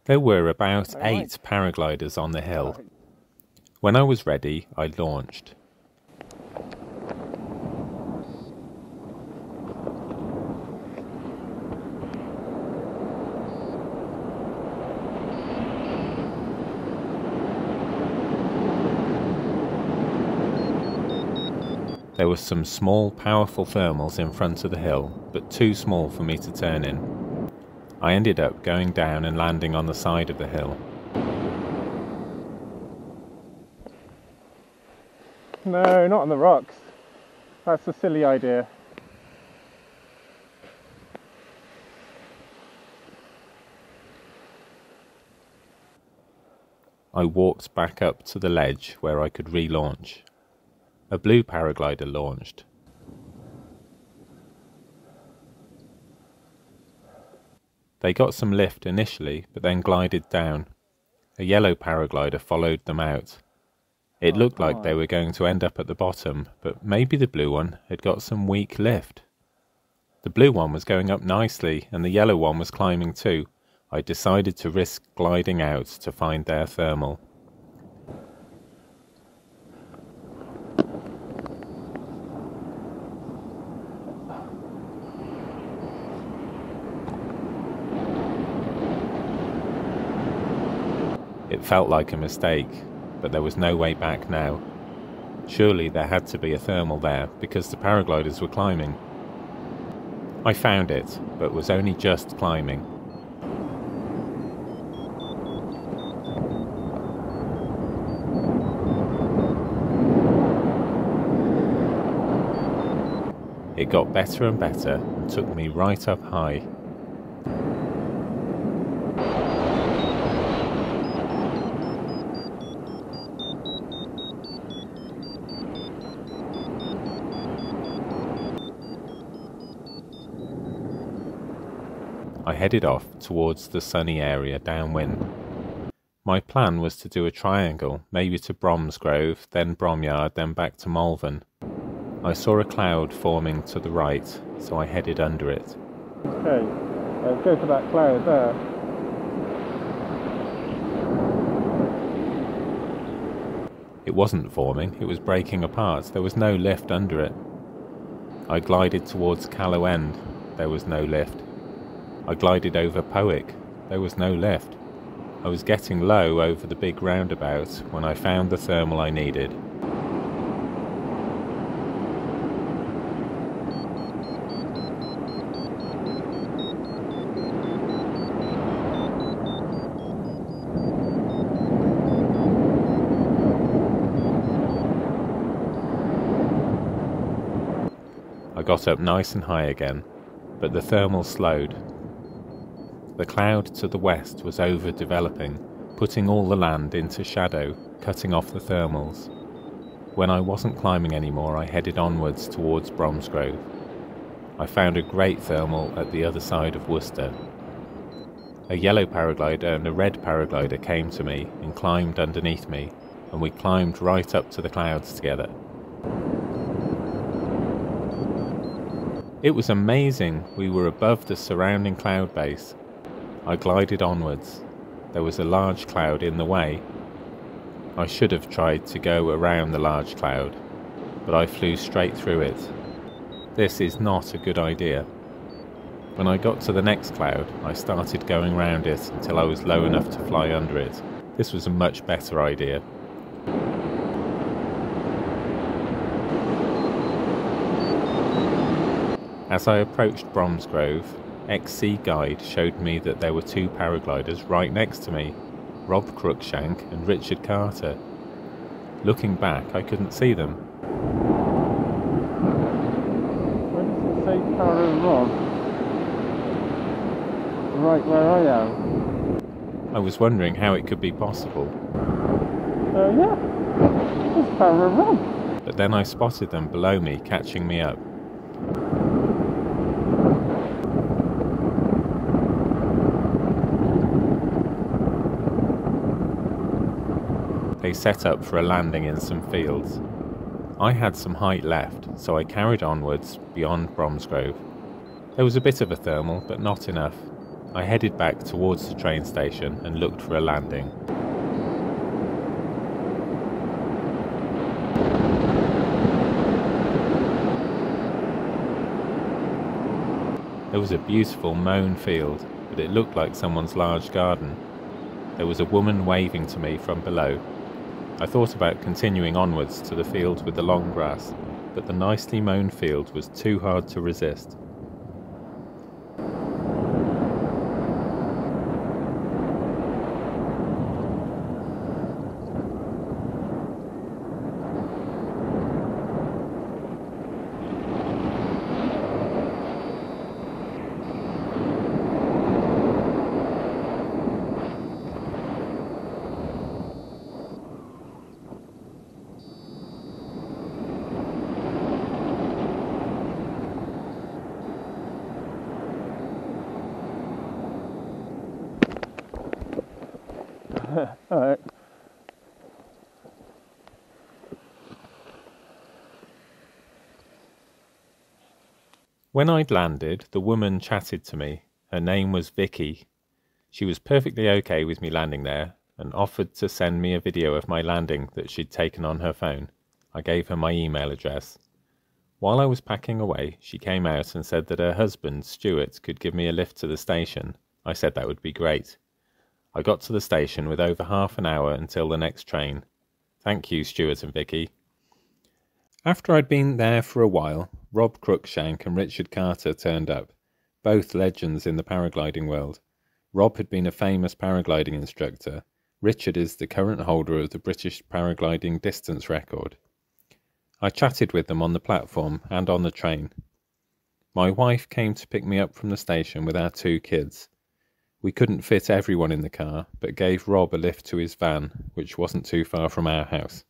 There were about 8 paragliders on the hill. When I was ready, I launched. There were some small, powerful thermals in front of the hill, but too small for me to turn in. I ended up going down and landing on the side of the hill. No, not on the rocks. That's a silly idea. I walked back up to the ledge where I could relaunch. A blue paraglider launched. They got some lift initially, but then glided down. A yellow paraglider followed them out. It looked like they were going to end up at the bottom, but maybe the blue one had got some weak lift. The blue one was going up nicely, and the yellow one was climbing too. I decided to risk gliding out to find their thermal. It felt like a mistake, but there was no way back now. Surely there had to be a thermal there, because the paragliders were climbing. I found it, but was only just climbing. It got better and better and took me right up high. I headed off towards the sunny area downwind. My plan was to do a triangle, maybe to Bromsgrove, then Bromyard, then back to Malvern. I saw a cloud forming to the right, so I headed under it. Okay, let's go for that cloud there. It wasn't forming, it was breaking apart. There was no lift under it. I glided towards Callow End. There was no lift. I glided over Powick. There was no lift. I was getting low over the big roundabout when I found the thermal I needed. I got up nice and high again, but the thermal slowed. The cloud to the west was over-developing, putting all the land into shadow, cutting off the thermals. When I wasn't climbing anymore, I headed onwards towards Bromsgrove. I found a great thermal at the other side of Worcester. A yellow paraglider and a red paraglider came to me and climbed underneath me, and we climbed right up to the clouds together. It was amazing. We were above the surrounding cloud base. I glided onwards. There was a large cloud in the way. I should have tried to go around the large cloud, but I flew straight through it. This is not a good idea. When I got to the next cloud, I started going round it until I was low enough to fly under it. This was a much better idea. As I approached Bromsgrove, XC Guide showed me that there were 2 paragliders right next to me, Rob Cruickshank and Richard Carter. Looking back, I couldn't see them. Where does it say Para Rob? Right where I am. I was wondering how it could be possible. Yeah, it's Para Rob. But then I spotted them below me, catching me up. They set up for a landing in some fields. I had some height left, so I carried onwards beyond Bromsgrove. There was a bit of a thermal, but not enough. I headed back towards the train station and looked for a landing. There was a beautiful mown field, but it looked like someone's large garden. There was a woman waving to me from below. I thought about continuing onwards to the field with the long grass, but the nicely mown field was too hard to resist. Alright. When I'd landed, the woman chatted to me. Her name was Vicky. She was perfectly okay with me landing there and offered to send me a video of my landing that she'd taken on her phone. I gave her my email address. While I was packing away, she came out and said that her husband, Stuart, could give me a lift to the station. I said that would be great. I got to the station with over half an hour until the next train. Thank you, Stuart and Vicky. After I'd been there for a while, Rob Cruickshank and Richard Carter turned up, both legends in the paragliding world. Rob had been a famous paragliding instructor. Richard is the current holder of the British paragliding distance record. I chatted with them on the platform and on the train. My wife came to pick me up from the station with our 2 kids. We couldn't fit everyone in the car, but gave Rob a lift to his van, which wasn't too far from our house.